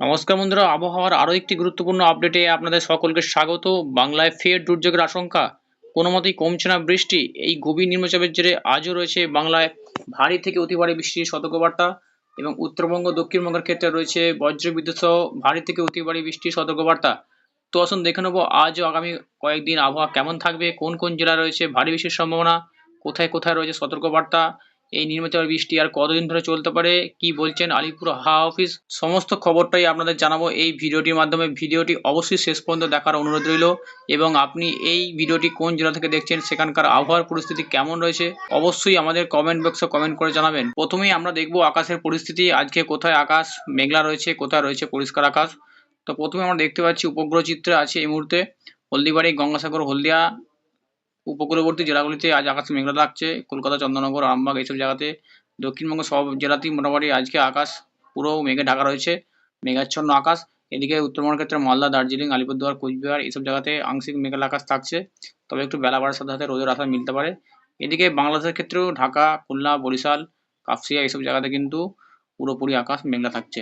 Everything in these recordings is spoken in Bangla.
নমস্কার বন্ধুরা, আবহাওয়ার আরও একটি গুরুত্বপূর্ণ আপডেটে আপনাদের সকলকে স্বাগত। বাংলায় ফের দুর্যোগের আশঙ্কা, কোনো মতেই কমছে না বৃষ্টি। এই গভীর নিম্নচাপের জেরে আজও রয়েছে বাংলায় ভারী থেকে অতি ভারী বৃষ্টির সতর্কবার্তা এবং উত্তরবঙ্গ দক্ষিণবঙ্গের ক্ষেত্রে রয়েছে বজ্রবিদ্যুৎ সহ ভারী থেকে অতি ভারী বৃষ্টির সতর্কবার্তা। তো আসুন দেখে নেবো আজ ও আগামী কয়েকদিন আবহাওয়া কেমন থাকবে, কোন কোন জেলা রয়েছে ভারী বৃষ্টির সম্ভাবনা, কোথায় কোথায় রয়েছে সতর্কবার্তা, এই নিম্নচাপের বৃষ্টি আর কতদিন ধরে চলতে পারে, কি বলছেন আলিপুর হাওয়া অফিস, সমস্ত খবরটাই আপনাদের জানাবো এই ভিডিওটির মাধ্যমে। ভিডিওটি অবশ্যই শেষ পর্যন্ত দেখার অনুরোধ রইল এবং আপনি এই ভিডিওটি কোন জেলা থেকে দেখছেন, সেখানকার আবহাওয়ার পরিস্থিতি কেমন রয়েছে অবশ্যই আমাদের কমেন্ট বক্সে কমেন্ট করে জানাবেন। প্রথমেই আমরা দেখব আকাশের পরিস্থিতি, আজকে কোথায় আকাশ মেঘলা রয়েছে, কোথায় রয়েছে পরিষ্কার আকাশ। তো প্রথমে আমরা দেখতে পাচ্ছি উপগ্রহ চিত্রে আছে এই মুহূর্তে হলদিবাড়ি, গঙ্গাসাগর, হলদিয়া উপকূলবর্তী জেলাগুলিতে আজ আকাশ মেঘলা থাকছে। কলকাতা, চন্দননগর, আরামবাগ এইসব জায়গাতে, দক্ষিণবঙ্গের সব জেলাতেই মোটামুটি আজকে আকাশ পুরো মেঘে ঢাকা রয়েছে, মেঘাচ্ছন্ন আকাশ। এদিকে উত্তরবঙ্গের ক্ষেত্রে মালদা, দার্জিলিং, আলিপুরদুয়ার, কোচবিহার এইসব জায়গাতে আংশিক মেঘলা আকাশ থাকছে, তবে একটু বেলা বাড়ার সাথে সাথে রোদের আশা মিলতে পারে। এদিকে বাংলাদেশের ক্ষেত্রেও ঢাকা, খুলনা, বরিশাল, কাপসিয়া এইসব জায়গাতে কিন্তু পুরোপুরি আকাশ মেঘলা থাকছে।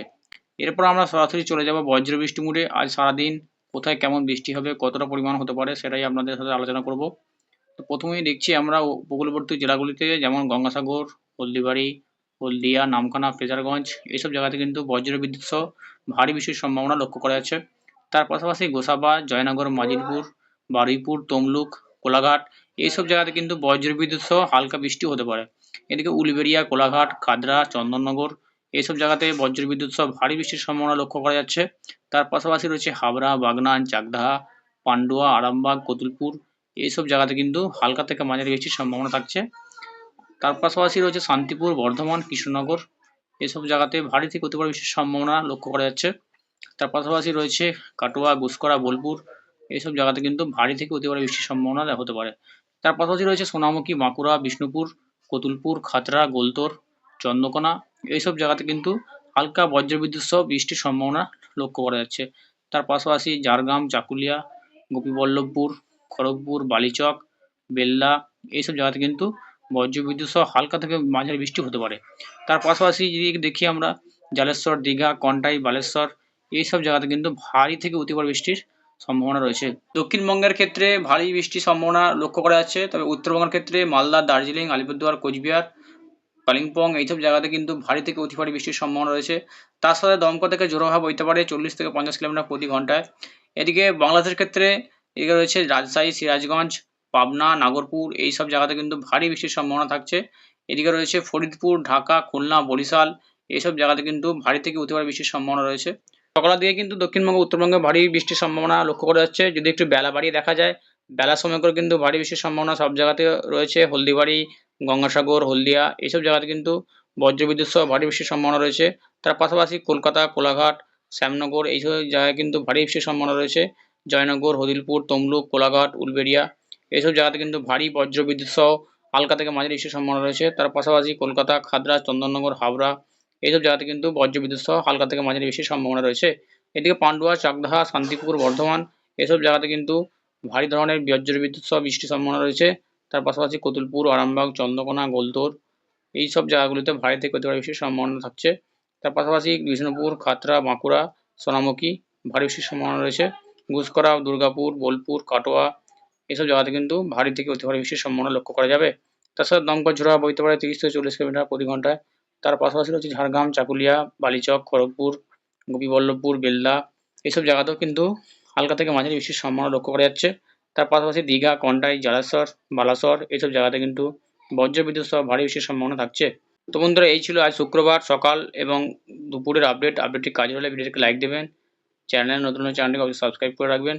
এরপর আমরা সরাসরি চলে যাব বজ্র বৃষ্টি মুডে। আজ সারাদিন কোথায় কেমন বৃষ্টি হবে, কতটা পরিমাণ হতে পারে সেটাই আপনাদের সাথে আলোচনা করব। তো প্রথমেই দেখছি আমরা উপকূলবর্তী জেলাগুলিতে, যেমন গঙ্গাসাগর, হলদিবাড়ি, হলদিয়া, নামখানা, ফ্রেজারগঞ্জ এইসব জায়গাতে কিন্তু বজ্রবিদ্যুৎ সহ ভারী বৃষ্টির সম্ভাবনা লক্ষ্য করা যাচ্ছে। তার পাশাপাশি গোসাবা, জয়নগর, মাজিলপুর, বারুইপুর, তমলুক, কোলাঘাট এইসব জায়গাতে কিন্তু বজ্রবিদ্যুৎ সহ হালকা বৃষ্টি হতে পারে। এদিকে উলবেড়িয়া, কোলাঘাট, খাদরা, চন্দননগর এইসব জায়গাতে বজ্রবিদ্যুৎ সহ ভারী বৃষ্টির সম্ভাবনা লক্ষ্য করা যাচ্ছে। তার পাশাপাশি রয়েছে হাবড়া, বাগনান, চাকদাহা, পান্ডুয়া, আরামবাগ, কতুলপুর এইসব জায়গাতে কিন্তু হালকা থেকে মাঝারি বৃষ্টির সম্ভাবনা থাকছে। তার পাশাপাশি রয়েছে শান্তিপুর, বর্ধমান, কৃষ্ণনগর এসব জায়গাতে ভারী থেকে অতি ভারী বৃষ্টির সম্ভাবনা লক্ষ্য করা যাচ্ছে। তার পাশাপাশি রয়েছে কাটোয়া, গুসকরা, বোলপুর এইসব জায়গাতে কিন্তু ভারী থেকে অতি ভারী বৃষ্টির সম্ভাবনা হতে পারে। তার পাশাপাশি রয়েছে সোনামুখী, বাঁকুড়া, বিষ্ণুপুর, কতুলপুর, খাতড়া, গোলতোর, চন্দ্রকোনা এইসব জায়গাতে কিন্তু হালকা বজ্রবিদ্যুৎ সহ বৃষ্টির সম্ভাবনা লক্ষ্য করা যাচ্ছে। তার পাশাপাশি ঝাড়গ্রাম, চাকুলিয়া, গোপীবল্লভপুর, খড়গপুর, বালিচক, বেল্লা এইসব জায়গাতে কিন্তু বজ্রবিদ্যুৎ সহ হালকা থেকে মাঝারি বৃষ্টি হতে পারে। তার পাশাপাশি যদি দেখি আমরা জালেশ্বর, দীঘা, কন্টাই, বালেশ্বর এইসব জায়গাতে কিন্তু ভারী থেকে অতি ভারী বৃষ্টির সম্ভাবনা রয়েছে। দক্ষিণবঙ্গের ক্ষেত্রে ভারী বৃষ্টির সম্ভাবনা লক্ষ্য করা যাচ্ছে, তবে উত্তরবঙ্গের ক্ষেত্রে মালদা, দার্জিলিং, আলিপুরদুয়ার, কোচবিহার, কালিম্পং এইসব জায়গাতে কিন্তু ভারী থেকে অতি ভারী বৃষ্টির সম্ভাবনা রয়েছে। তার সাথে দমকা থেকে ঝোড়ো হাওয়া বইতে পারে 40 থেকে 50 কিলোমিটার প্রতি ঘন্টায়। এদিকে বাংলাদেশের ক্ষেত্রে এদিকে রয়েছে রাজশাহী, সিরাজগঞ্জ, পাবনা, নাগরপুর এইসব জায়গাতে কিন্তু ভারী বৃষ্টির সম্ভাবনা থাকছে। এদিকে রয়েছে ফরিদপুর, ঢাকা, খুলনা, বরিশাল এইসব জায়গাতে কিন্তু ভারী থেকে অতি ভারী বৃষ্টির সম্ভাবনা রয়েছে। সকালের দিকে কিন্তু দক্ষিণবঙ্গ, উত্তরবঙ্গে ভারী বৃষ্টির সম্ভাবনা লক্ষ্য করা যাচ্ছে। যদি একটু বেলা বাড়িয়ে দেখা যায়, বেলার সময় করে কিন্তু ভারী বৃষ্টির সম্ভাবনা সব জায়গাতে রয়েছে। হলদিবাড়ি, গঙ্গাসাগর, হলদিয়া এইসব জায়গাতে কিন্তু বজ্রবিদ্যুৎ সহ ভারী বৃষ্টির সম্ভাবনা রয়েছে। তার পাশাপাশি কলকাতা, কোলাঘাট, শ্যামনগর এইসব জায়গায় কিন্তু ভারী বৃষ্টির সম্ভাবনা রয়েছে। জয়নগর, হদিলপুর, তমলুক, কোলাঘাট, উলবেড়িয়া এইসব জায়গাতে কিন্তু ভারী বজ্রবিদ্যুৎ সহ হালকা থেকে মাঝারি বৃষ্টির সম্ভাবনা রয়েছে। তার পাশাপাশি কলকাতা, খাদরা, চন্দননগর, হাবড়া এইসব জায়গাতে কিন্তু বজ্রবিদ্যুৎ সহ হালকা থেকে মাঝারি বৃষ্টির সম্ভাবনা রয়েছে। এদিকে পান্ডুয়া, চাকদাহা, শান্তিপুর, বর্ধমান এসব জায়গাতে কিন্তু ভারী ধরনের বজ্রবিদ্যুৎ সহ বৃষ্টির সম্ভাবনা রয়েছে। তার পাশাপাশি কতুলপুর, আরামবাগ, চন্দ্রকোনা, গোলতোর এইসব জায়গাগুলিতে ভারী থেকে অতি ভারী বৃষ্টির সম্ভাবনা থাকছে। তার পাশাপাশি বিষ্ণুপুর, খাতড়া, বাঁকুড়া, সোনামুখী ভারী বৃষ্টির সম্ভাবনা রয়েছে। গুসকরা, দুর্গাপুর, বোলপুর, কাটোয়া এসব জায়গাতে কিন্তু ভারী থেকে অতি ভারী বৃষ্টির সম্ভাবনা লক্ষ্য করা যাবে। তার সাথে দমকা ঝোড়ো হাওয়া বইতে পারে 30 থেকে 40 কিলোমিটার প্রতি ঘন্টায়। তার পাশাপাশি রয়েছে ঝাড়গ্রাম, চাকুলিয়া, বালিচক, খড়গপুর, গোপীবল্লভপুর, বেলদা এইসব জায়গাতেও কিন্তু হালকা থেকে মাঝারি বৃষ্টির সম্ভাবনা লক্ষ্য করা যাচ্ছে। তার পাশাপাশি দীঘা, কন্টাই, জালেশ্বর, বালাসর এইসব জায়গাতে কিন্তু বজ্রবিদ্যুৎ সহ ভারী বৃষ্টির সম্ভাবনা থাকছে। তো বন্ধুরা, এই ছিল আজ শুক্রবার সকাল এবং দুপুরের আপডেটটি কাজে হলে ভিডিওটিকে লাইক দেবেন, চ্যানেলে নতুন হলে চ্যানেলটিকে অবশ্যই সাবস্ক্রাইব করে রাখবেন।